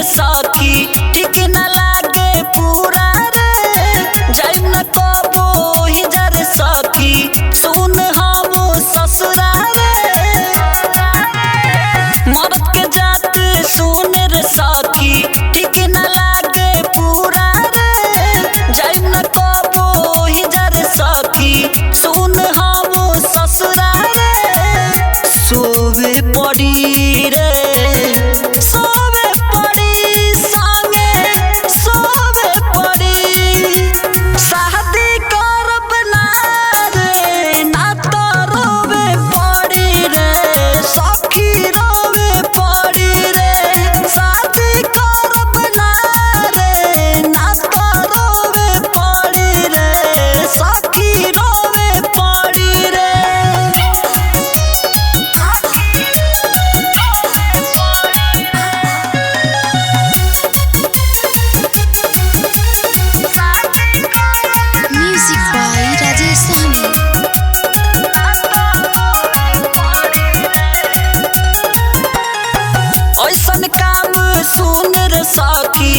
रे सखी ठीक न लागे पूरा रे जाइम न कबो ही जर सखी सुन हम ससुरा रे मरद के जात सुन रे सखी ठीक न लागे पूरा रे जाइम न कबो ही जर सखी सुन हम ससुरा रे सोवे पड़ी रे सोवे पड़ी संगे सोवे पड़ी शादी करब ना रे ना तो रोवे पड़ी रे सखी रोवे पड़ी रे शादी करब ना रे ना तो रोवे पड़ी रे सखी रोवे पड़ी रे। Music by Rajesh Sahni. ऐसन काम सुन रे सखी